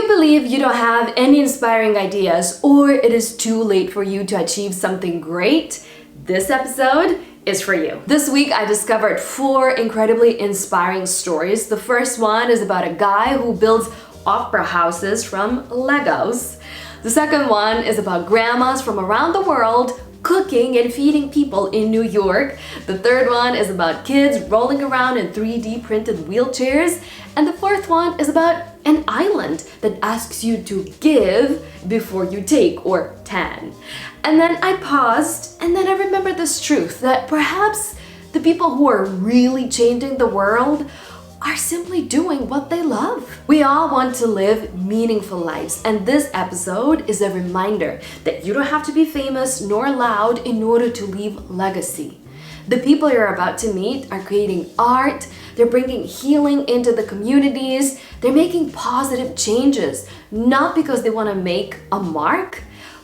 you believe you don't have any inspiring ideas or it is too late for you to achieve something great? This episode is for you. This week I discovered 4 incredibly inspiring stories. The first one is about a guy who builds opera houses from Legos. The second one is about grandmas from around the world cooking and feeding people in New York. The third one is about kids rolling around in 3D printed wheelchairs. And the fourth one is about an island that asks you to give before you take, or tan. And then I paused and then I remembered this truth that perhaps the people who are really changing the world are simply doing what they love. We all want to live meaningful lives, and this episode is a reminder that you don't have to be famous nor loud in order to leave legacy. The people you're about to meet are creating art, they're bringing healing into the communities, they're making positive changes, not because they want to make a mark,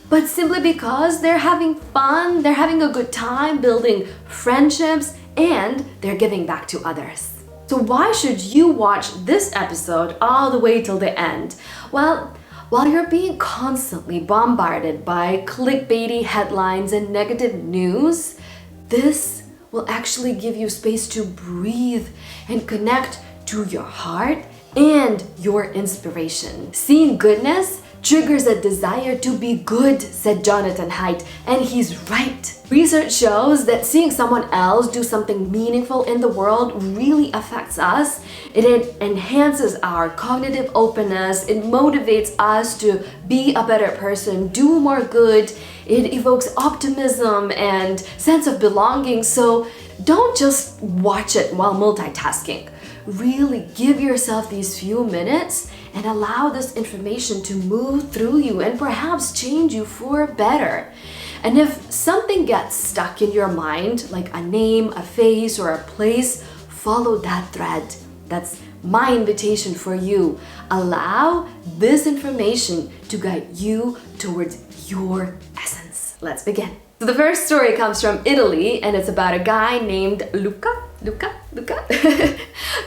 but simply because they're having fun, they're having a good time building friendships, and they're giving back to others. So why should you watch this episode all the way till the end? Well, while you're being constantly bombarded by clickbaity headlines and negative news, this will actually give you space to breathe and connect to your heart and your inspiration. Seeing goodness triggers a desire to be good, said Jonathan Haidt, and he's right. Research shows that seeing someone else do something meaningful in the world really affects us. It enhances our cognitive openness, it motivates us to be a better person, do more good, it evokes optimism and sense of belonging. So don't just watch it while multitasking. Really give yourself these few minutes and allow this information to move through you and perhaps change you for better. And if something gets stuck in your mind, like a name, a face, or a place, follow that thread. That's my invitation for you. Allow this information to guide you towards your essence. Let's begin. So the first story comes from Italy, and it's about a guy named Luca.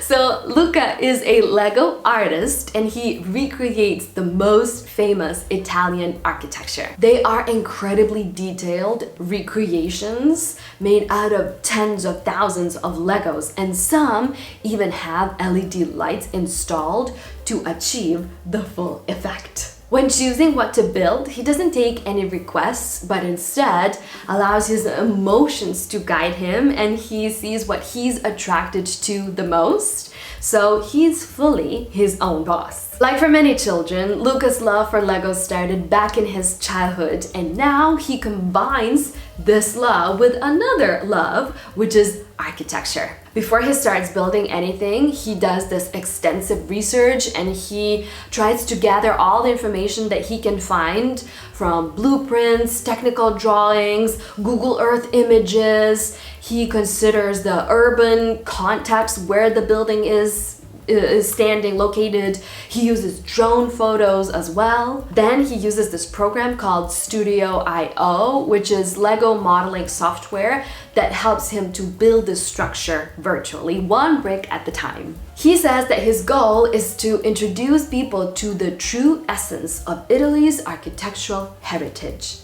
So Luca is a Lego artist and he recreates the most famous Italian architecture. They are incredibly detailed recreations made out of tens of thousands of Legos, and some even have LED lights installed to achieve the full effect. When choosing what to build, he doesn't take any requests, but instead allows his emotions to guide him, and he sees what he's attracted to the most. So he's fully his own boss. Like for many children, Luca's love for Legos started back in his childhood, and now he combines this love with another love, which is architecture. Before he starts building anything, he does this extensive research and he tries to gather all the information that he can find from blueprints, technical drawings, Google Earth images. He considers the urban context where the building is standing, located. He uses drone photos as well. Then he uses this program called Studio.io, which is Lego modeling software that helps him to build this structure virtually, one brick at a time. He says that his goal is to introduce people to the true essence of Italy's architectural heritage.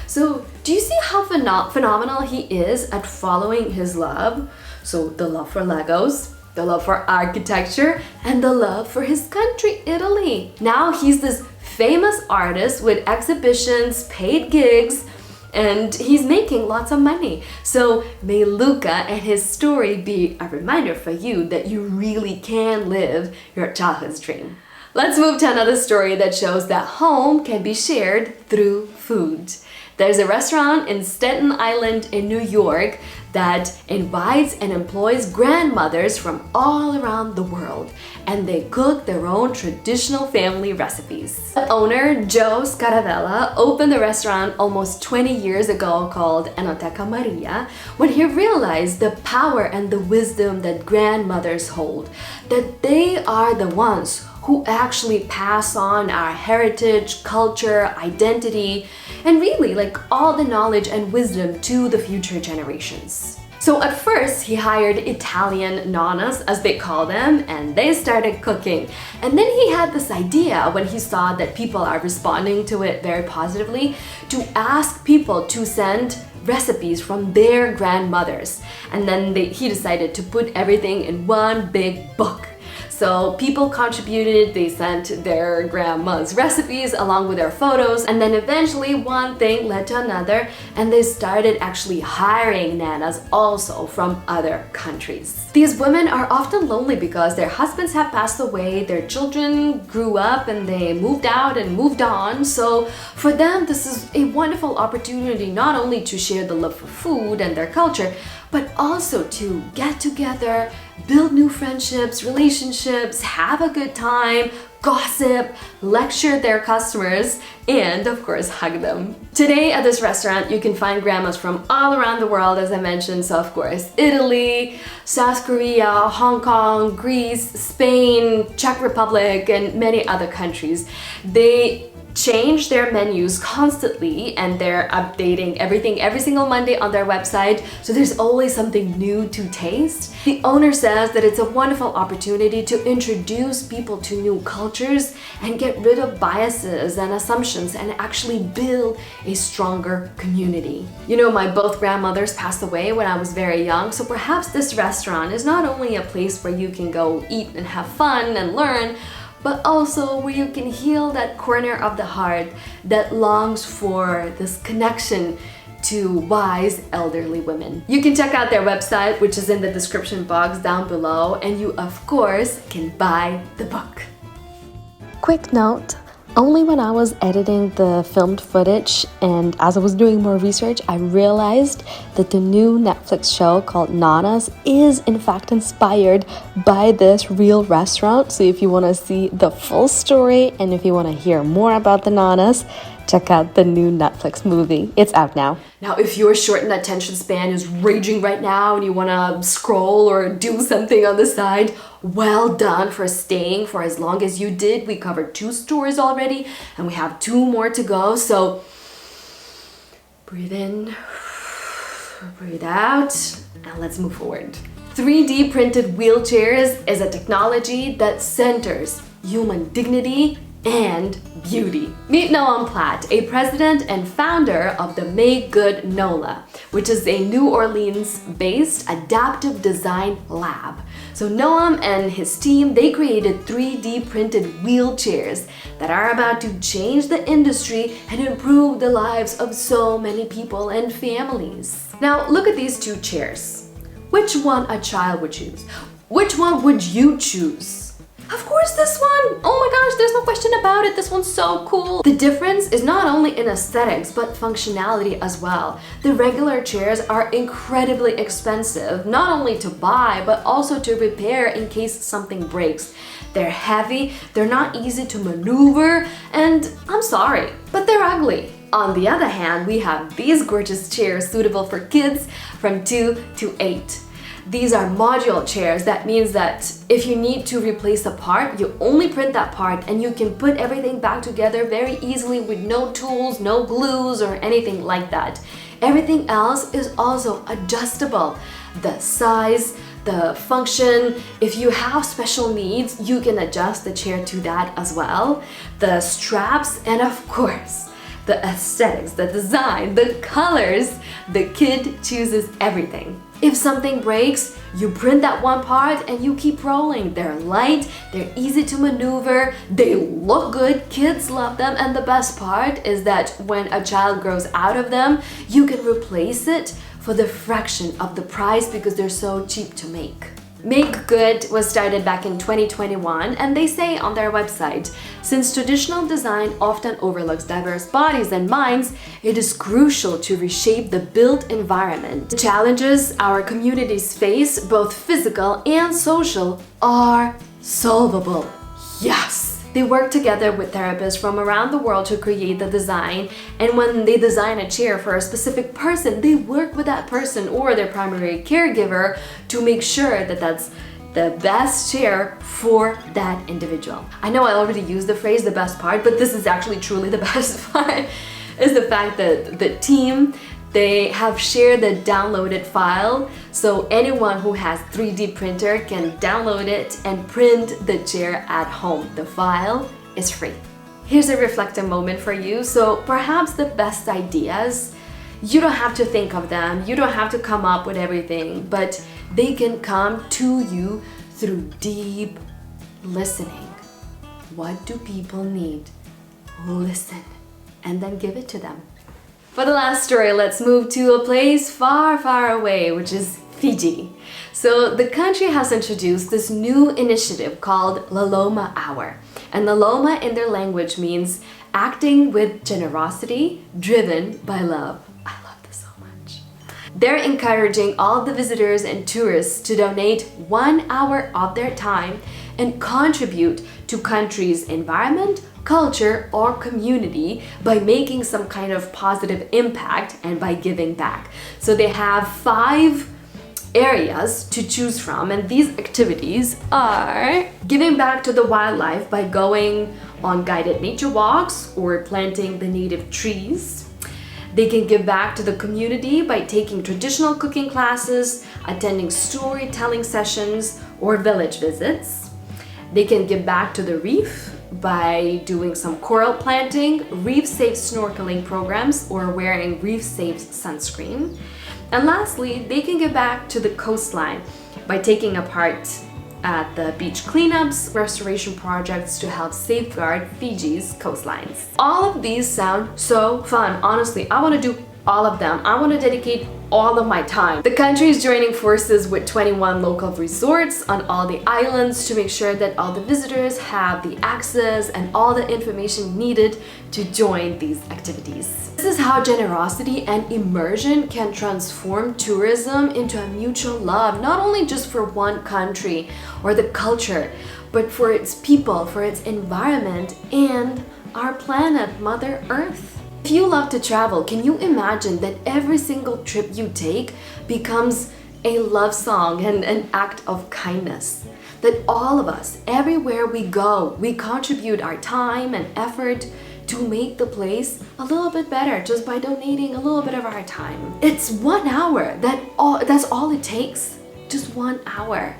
So do you see how phenomenal he is at following his love? So the love for Legos, the love for architecture, and the love for his country, Italy. Now he's this famous artist with exhibitions, paid gigs, and he's making lots of money. So may Luca and his story be a reminder for you that you really can live your childhood's dream. Let's move to another story that shows that home can be shared through food. There's a restaurant in Staten Island in New York that invites and employs grandmothers from all around the world, and they cook their own traditional family recipes. The owner, Joe Scaravella, opened the restaurant almost 20 years ago called Enoteca Maria when he realized the power and the wisdom that grandmothers hold, that they are the ones who actually pass on our heritage, culture, identity, and really like all the knowledge and wisdom to the future generations. So at first, he hired Italian nonnas, as they call them, and they started cooking. And then he had this idea when he saw that people are responding to it very positively to ask people to send recipes from their grandmothers. And then he decided to put everything in one big book. So people contributed, they sent their grandma's recipes along with their photos, and then eventually one thing led to another, and they started actually hiring nanas also from other countries. These women are often lonely because their husbands have passed away, their children grew up and they moved out and moved on. So for them, this is a wonderful opportunity not only to share the love for food and their culture, but also to get together, build new friendships, relationships, have a good time, gossip, lecture their customers, and of course hug them. Today at this restaurant you can find grandmas from all around the world, as I mentioned. So of course Italy, South Korea, Hong Kong, Greece, Spain, Czech Republic, and many other countries. They change their menus constantly and they're updating everything every single Monday on their website, so there's always something new to taste. The owner says that it's a wonderful opportunity to introduce people to new cultures and get rid of biases and assumptions and actually build a stronger community. You know, my both grandmothers passed away when I was very young, so perhaps this restaurant is not only a place where you can go eat and have fun and learn, but also where you can heal that corner of the heart that longs for this connection to wise elderly women. You can check out their website, which is in the description box down below, and you of course can buy the book. Quick note, only when I was editing the filmed footage and as I was doing more research, I realized that the new Netflix show called Nonnas is in fact inspired by this real restaurant. So if you want to see the full story and if you want to hear more about the Nonnas, check out the new Netflix movie. It's out now. Now, if your shortened attention span is raging right now and you want to scroll or do something on the side, well done for staying for as long as you did. We covered 2 stories already and we have 2 more to go. So breathe in, breathe out, and let's move forward. 3D printed wheelchairs is a technology that centers human dignity and beauty. Meet Noam Platt, a president and founder of the MakeGood NOLA, which is a New Orleans-based adaptive design lab. So Noam and his team, they created 3D printed wheelchairs that are about to change the industry and improve the lives of so many people and families. Now look at these 2 chairs. Which one a child would choose? Which one would you choose? Of course this one! Oh my gosh, there's no question about it. This one's so cool. The difference is not only in aesthetics, but functionality as well. The regular chairs are incredibly expensive, not only to buy, but also to repair in case something breaks. They're heavy, they're not easy to maneuver, and I'm sorry, but they're ugly. On the other hand, we have these gorgeous chairs suitable for kids from 2 to 8. These are modular chairs. That means that if you need to replace a part, you only print that part and you can put everything back together very easily with no tools, no glues or anything like that. Everything else is also adjustable. The size, the function, if you have special needs, you can adjust the chair to that as well. The straps, and of course, the aesthetics, the design, the colors, the kid chooses everything. If something breaks, you print that one part and you keep rolling. They're light, they're easy to maneuver, they look good, kids love them, and the best part is that when a child grows out of them, you can replace it for the fraction of the price because they're so cheap to make. MakeGood was started back in 2021, and they say on their website, since traditional design often overlooks diverse bodies and minds, it is crucial to reshape the built environment. The challenges our communities face, both physical and social, are solvable. Yes! They work together with therapists from around the world to create the design, and when they design a chair for a specific person, they work with that person or their primary caregiver to make sure that that's the best chair for that individual. I know I already used the phrase the best part, but this is actually truly the best part, is the fact that the team They have shared the downloaded file, so anyone who has 3D printer can download it and print the chair at home. The file is free. Here's a reflective moment for you. So perhaps the best ideas, you don't have to think of them, you don't have to come up with everything, but they can come to you through deep listening. What do people need? Listen, and then give it to them. For the last story, let's move to a place far, far away, which is Fiji. So the country has introduced this new initiative called Loloma Hour. And Loloma in their language means acting with generosity, driven by love. I love this so much. They're encouraging all the visitors and tourists to donate 1 hour of their time and contribute to country's environment, culture, or community by making some kind of positive impact and by giving back. So they have 5 areas to choose from, and these activities are giving back to the wildlife by going on guided nature walks or planting the native trees. They can give back to the community by taking traditional cooking classes, attending storytelling sessions, or village visits. They can give back to the reef by doing some coral planting, reef-safe snorkeling programs, or wearing reef-safe sunscreen. And lastly, they can give back to the coastline by taking a part at the beach cleanups, restoration projects to help safeguard Fiji's coastlines. All of these sound so fun. Honestly, I want to do all of them. I want to dedicate all of my time. The country is joining forces with 21 local resorts on all the islands to make sure that all the visitors have the access and all the information needed to join these activities. This is how generosity and immersion can transform tourism into a mutual love, not only just for one country or the culture, but for its people, for its environment, and our planet, Mother Earth. If you love to travel, can you imagine that every single trip you take becomes a love song and an act of kindness? That all of us, everywhere we go, we contribute our time and effort to make the place a little bit better just by donating a little bit of our time. It's 1 hour. That's all it takes. Just 1 hour.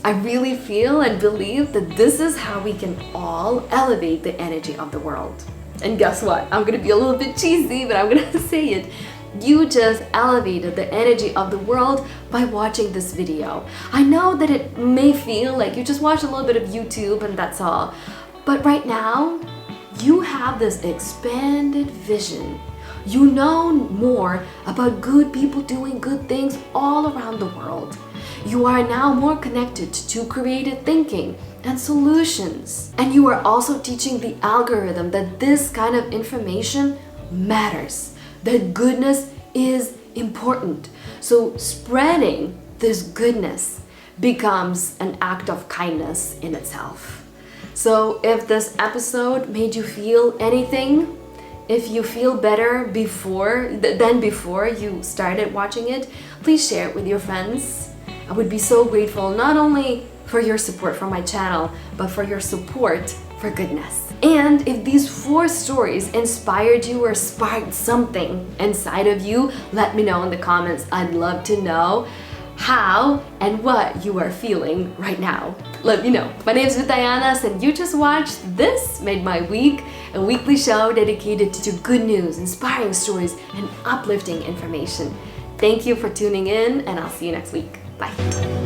I really feel and believe that this is how we can all elevate the energy of the world. And guess what? I'm gonna be a little bit cheesy, but I'm gonna say it. You just elevated the energy of the world by watching this video. I know that it may feel like you just watched a little bit of YouTube and that's all. But right now, you have this expanded vision. You know more about good people doing good things all around the world. You are now more connected to creative thinking and solutions. And you are also teaching the algorithm that this kind of information matters, that goodness is important. So spreading this goodness becomes an act of kindness in itself. So if this episode made you feel anything, if you feel better than before you started watching it, please share it with your friends. I would be so grateful, not only for your support for my channel, but for your support for goodness. And if these 4 stories inspired you or sparked something inside of you, let me know in the comments. I'd love to know how and what you are feeling right now. Let me know. My name is Vita, Janas, and you just watched This Made My Week, a weekly show dedicated to good news, inspiring stories, and uplifting information. Thank you for tuning in, and I'll see you next week. Bye.